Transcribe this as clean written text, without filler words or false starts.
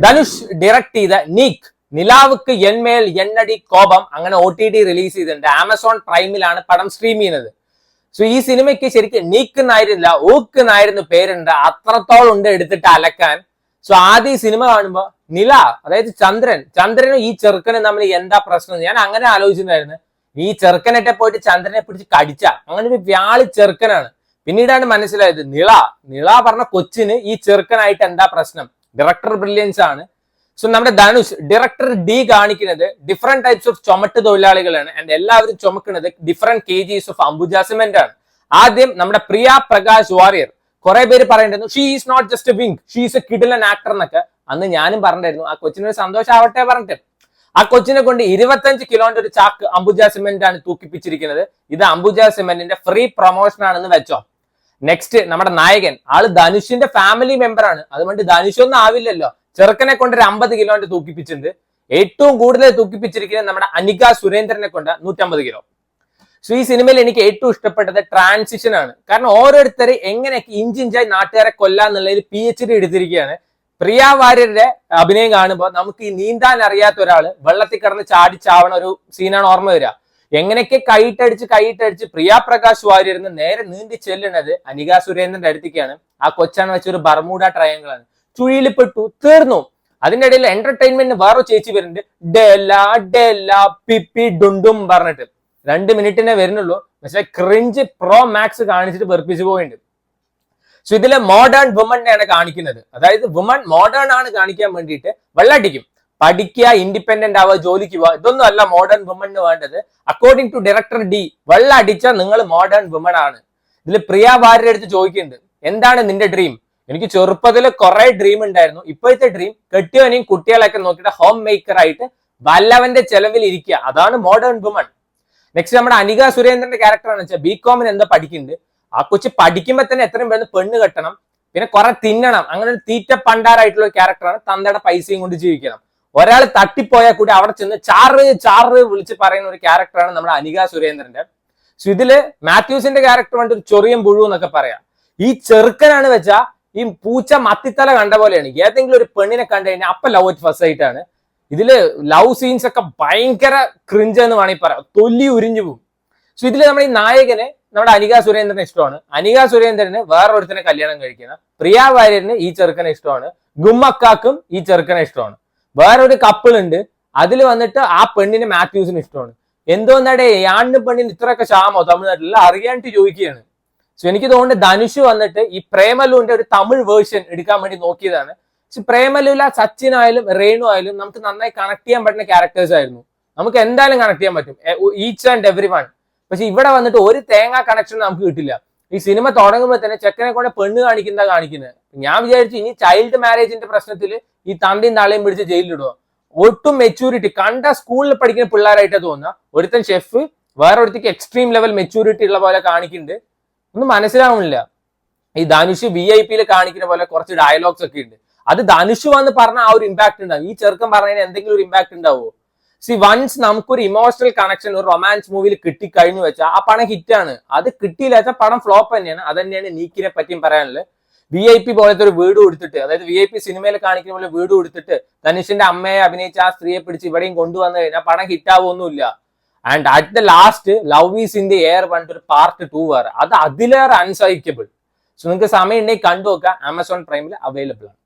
Dhanush direct ചെയ്ത നീക്ക് നിലാവുക്ക് എന്മേൽ എണ്ണടി കോപം അങ്ങനെ OTT റിലീസ് ചെയ്തിട്ടുണ്ട്. ആമസോൺ പ്രൈമിലാണ് പടം സ്ട്രീം ചെയ്യുന്നത്. സോ ഈ സിനിമയ്ക്ക് ശരിക്കും നീക്ക് എന്നായിരുന്നില്ല ഊക്ക് എന്നായിരുന്നു പേരുണ്ട്. അത്രത്തോളം ഉണ്ട് എടുത്തിട്ട് അലക്കാൻ. സോ ആദ്യം ഈ സിനിമ കാണുമ്പോ നില, അതായത് ചന്ദ്രനും ഈ ചെറുക്കനും തമ്മിൽ എന്താ പ്രശ്നം ഞാൻ അങ്ങനെ ആലോചിച്ചിട്ടുണ്ടായിരുന്നു. ഈ ചെറുക്കനൊക്കെ പോയിട്ട് ചന്ദ്രനെ പിടിച്ച് കടിച്ച അങ്ങനെ ഒരു വ്യാളി ചെറുക്കനാണ്. പിന്നീടാണ് മനസ്സിലായത് നിള പറഞ്ഞ കൊച്ചിന് ഈ ചെറുക്കനായിട്ട് എന്താ പ്രശ്നം. ഡയറക്ടർ ബ്രില്യൻസ് ആണ്. സോ നമ്മുടെ ധനുഷ് ഡയറക്ടർ ഡി കാണിക്കുന്നത് ഡിഫറെന്റ് ടൈപ്സ് ഓഫ് ചുമട്ട് തൊഴിലാളികളാണ്. ആൻഡ് എല്ലാവരും ചുമക്കുന്നത് different KGs of Ambuja cement ആണ്. ആദ്യം നമ്മുടെ പ്രിയ പ്രകാശ് വാര്യർ, കുറെ പേര് പറയണ്ടായിരുന്നു she is not just a wink, she is a കിഡിലൻ ആക്ടർ എന്നൊക്കെ. അന്ന് ഞാനും പറഞ്ഞിട്ടായിരുന്നു ആ കൊച്ചിനൊരു സന്തോഷമാവട്ടെ പറഞ്ഞിട്ട്. ആ കൊച്ചിനെ കൊണ്ട് 25 കിലോന്റെ ഒരു ചാക്ക് അംബുജ സിമന്റ് ആണ് തൂക്കിപ്പിച്ചിരിക്കുന്നത്. ഇത് അംബുജ സിമന്റിന്റെ ഫ്രീ പ്രൊമോഷൻ ആണെന്ന് വെച്ചോ. നെക്സ്റ്റ് നമ്മുടെ നായകൻ, ആള് ധനുഷിന്റെ ഫാമിലി മെമ്പർ ആണ്. അതുകൊണ്ട് ധനുഷൊന്നും ആവില്ലല്ലോ, ചെറുക്കനെ കൊണ്ട് ഒരു 50 കിലോന്റെ തൂക്കിപ്പിച്ചിട്ടുണ്ട്. ഏറ്റവും കൂടുതൽ തൂക്കിപ്പിച്ചിരിക്കുന്നത് നമ്മുടെ അനിക സുരേന്ദ്രനെ കൊണ്ട് 150 കിലോ. സോ ഈ സിനിമയിൽ എനിക്ക് ഏറ്റവും ഇഷ്ടപ്പെട്ടത് ട്രാൻസിഷൻ ആണ്. കാരണം ഓരോരുത്തരെ എങ്ങനെയൊക്കെ ഇഞ്ചിഞ്ചായി നാട്ടുകാരെ കൊല്ലാന്നുള്ളതിൽ PhD എടുത്തിരിക്കുകയാണ്. പ്രിയ വാര്യരുടെ അഭിനയം കാണുമ്പോൾ നമുക്ക് ഈ നീന്താൻ അറിയാത്ത ഒരാള് വെള്ളത്തിൽ കിടന്ന് ചാവണ ഒരു സീനാണ് ഓർമ്മ വരിക. എങ്ങനെയൊക്കെ കൈയിട്ടടിച്ച് പ്രിയ പ്രകാശ് വാര്യർന്ന് നേരെ നീന്തി ചെല്ലുന്നത് അനിക സുരേന്ദ്രന്റെ അടുത്തേക്കാണ്. ആ കൊച്ചാണ് വെച്ചൊരു ബർമൂഡ ട്രയാങ്കിൾ ആണ്. ചുഴിയിൽപ്പെട്ടു, തീർന്നു. അതിന്റെ ഇടയിൽ എന്റർടൈൻമെന്റിന് വേറെ ചേച്ചി വരുന്നുണ്ട്, ഡെല പിപ്പി ഡുണ്ടും പറഞ്ഞിട്ട് 2 മിനിറ്റിനെ വരുന്നുള്ളൂ. പക്ഷെ ക്രിഞ്ച് പ്രോ മാക്സ് കാണിച്ചിട്ട് വെറുപ്പിച്ചു പോയിട്ടുണ്ട്. സോ ഇതിലെ മോഡേൺ വുമണിനെയാണ് കാണിക്കുന്നത്. അതായത് വുമൺ മോഡേൺ ആണ് കാണിക്കാൻ വേണ്ടിയിട്ട് വെള്ളടിക്കും, പഠിക്കുക, ഇൻഡിപെൻഡന്റ് ആവുക, ജോലിക്ക് പോവുക, ഇതൊന്നും അല്ല മോഡേൺ വുമണിന് വേണ്ടത്. അക്കോർഡിംഗ് ടു ഡയറക്ടർ ഡി, വെള്ളം അടിച്ചാൽ നിങ്ങൾ മോഡേൺ വുമൺ ആണ്. ഇതിൽ പ്രിയ വാര്യരുടെ അടുത്ത് ചോദിക്കുന്നുണ്ട്, എന്താണ് നിന്റെ ഡ്രീം? എനിക്ക് ചെറുപ്പത്തിൽ കുറെ ഡ്രീം ഉണ്ടായിരുന്നു. ഇപ്പോഴത്തെ ഡ്രീം കെട്ടിയവനെയും കുട്ടികളൊക്കെ നോക്കിയിട്ട് ഹോം മേക്കർ ആയിട്ട് വല്ലവന്റെ ചെലവിൽ ഇരിക്കുക, അതാണ് മോഡേൺ വുമൺ. നെക്സ്റ്റ് നമ്മുടെ അനിക സുരേന്ദ്രന്റെ ക്യാരക്ടറാണ് വെച്ചാൽ BCom എന്താ പഠിക്കുന്നുണ്ട്. ആ കൊച്ചു പഠിക്കുമ്പോൾ തന്നെ എത്രയും വേണം പെണ്ണ് കെട്ടണം, പിന്നെ കുറെ തിന്നണം, അങ്ങനെ ഒരു തീറ്റ പണ്ടാറായിട്ടുള്ള ഒരു ക്യാരക്ടറാണ്. തന്തയുടെ പൈസയും കൊണ്ട് ജീവിക്കണം. ഒരാൾ തട്ടിപ്പോയാൽ കൂടി അവിടെ ചെന്ന് ചാറ് വിളിച്ച് പറയുന്ന ഒരു ക്യാരക്ടറാണ് നമ്മുടെ അനിക സുരേന്ദ്രന്റെ. സോ ഇതില് മാത്യൂസിന്റെ ക്യാരക്ടർ വേണ്ട ഒരു ചൊറിയും പുഴു എന്നൊക്കെ പറയാം. ഈ ചെറുക്കനാണ് വെച്ചാൽ ഈ പൂച്ച മത്തിത്തല കണ്ട പോലെയാണ്. ഏതെങ്കിലും ഒരു പെണ്ണിനെ കണ്ടു കഴിഞ്ഞാൽ അപ്പൊ ലവ് അറ്റ് ഫസ്റ്റ് ആയിട്ടാണ്. ഇതില് ലവ് സീൻസ് ഒക്കെ ഭയങ്കര ക്രിഞ്ച് എന്ന് വേണമെങ്കിൽ പറയാം, തൊല്ലി ഉരിഞ്ഞു പോകും. സോ ഇതില് നമ്മുടെ ഈ നായകന് നമ്മുടെ അനിക സുരേന്ദ്രനെ ഇഷ്ടമാണ്. അനിക സുരേന്ദ്രന് വേറൊരുത്തനെ കല്യാണം കഴിക്കണം. പ്രിയ വാര്യന് ഈ ചെറുക്കനെ ഇഷ്ടമാണ്. ഗുമ്മക്കാക്കും ഈ ചെറുക്കനെ ഇഷ്ടമാണ്. വേറൊരു കപ്പിൾ ഉണ്ട്, അതിൽ വന്നിട്ട് ആ പെണ്ണിന് മാത്യൂസിന് ഇഷ്ടമാണ്. എന്തുകൊണ്ടാണ് ആണിന് പെണ്ണിന് ഇത്രയൊക്കെ ക്ഷാമോ തമിഴ്നാട്ടിൽ അറിയാണ്ട് ചോദിക്കുകയാണ്. സോ എനിക്ക് തോന്നുന്നത് ധനുഷ് വന്നിട്ട് ഈ പ്രേമലുവിന്റെ ഒരു തമിഴ് വേർഷൻ എടുക്കാൻ വേണ്ടി നോക്കിയതാണ്. പക്ഷെ പ്രേമലുവില സച്ചിൻ ആയാലും രേണു ആയാലും നമുക്ക് നന്നായി കണക്ട് ചെയ്യാൻ പറ്റുന്ന ക്യാരക്ടേഴ്സ് ആയിരുന്നു. നമുക്ക് എന്തായാലും കണക്ട് ചെയ്യാൻ പറ്റും, ഈച്ച് ആൻഡ് എവറി വൺ. പക്ഷെ ഇവിടെ വന്നിട്ട് ഒരു തേങ്ങ കണക്ഷൻ നമുക്ക് കിട്ടില്ല. ഈ സിനിമ തുടങ്ങുമ്പോൾ തന്നെ ചെക്കനെ കൊണ്ട് പെണ്ണ് കാണിക്കുന്നത്. ഞാൻ വിചാരിച്ചു ഇനി ചൈൽഡ് മാരേജിന്റെ പ്രശ്നത്തിൽ ഈ തണ്ടിയും തളയും പിടിച്ച് ജയിലിലിടുക. ഒട്ടും മെച്യൂരിറ്റി കണ്ട സ്കൂളിൽ പഠിക്കുന്ന പിള്ളേരായിട്ടാണ് തോന്നുക. ഒരുത്തൻ ഷെഫ്, വേറെ ഒരുത്തേക്ക് എക്സ്ട്രീം ലെവൽ മെച്യൂരിറ്റി ഉള്ള പോലെ കാണിക്കുന്നുണ്ട്. ഒന്നും മനസ്സിലാവുന്നില്ല. ഈ ധനുഷ് VIP കാണിക്കുന്ന പോലെ കുറച്ച് ഡയലോഗ്സ് ഒക്കെ ഉണ്ട്. അത് ധനുഷ് വന്ന് പറഞ്ഞ ആ ഒരു ഇമ്പാക്ട് ഉണ്ടാവും. ഈ ചെറുക്കൻ പറഞ്ഞതിന് എന്തെങ്കിലും ഒരു ഇമ്പാക്ട് ഉണ്ടാവുമോ? വൺസ് നമുക്കൊരു ഇമോഷണൽ കണക്ഷൻ ഒരു റൊമാൻസ് മൂവിയിൽ കിട്ടിക്കഴിഞ്ഞു വെച്ചാൽ ആ പടം ഹിറ്റാണ്. അത് കിട്ടിയില്ല വെച്ചാൽ പടം ഫ്ലോപ്പ് തന്നെയാണ്. അത് തന്നെയാണ് നീക്കിനെ പറ്റിയും പറയാനുള്ളത്. VIP പോലത്തെ ഒരു വീട് കൊടുത്തിട്ട്, അതായത് VIP സിനിമയിൽ കാണിക്കുന്ന പോലെ വീട് കൊടുത്തിട്ട് ധനുഷിന്റെ അമ്മയെ അഭിനയിച്ച ആ സ്ത്രീയെ പിടിച്ച് ഇവിടെയും കൊണ്ടുവന്നു കഴിഞ്ഞാൽ പടം ഹിറ്റാവൊന്നുമില്ല. And at the last love is in the air പറഞ്ഞിട്ട് ഒരു പാർട്ട് 2 വേറെ, അത് അതിലേറെ അൺസഹിക്കബിൾ. സോ നിങ്ങൾക്ക് സമയം ഉണ്ടെങ്കിൽ കണ്ടു നോക്കുക, ആമസോൺ പ്രൈമിൽ അവൈലബിൾ ആണ്.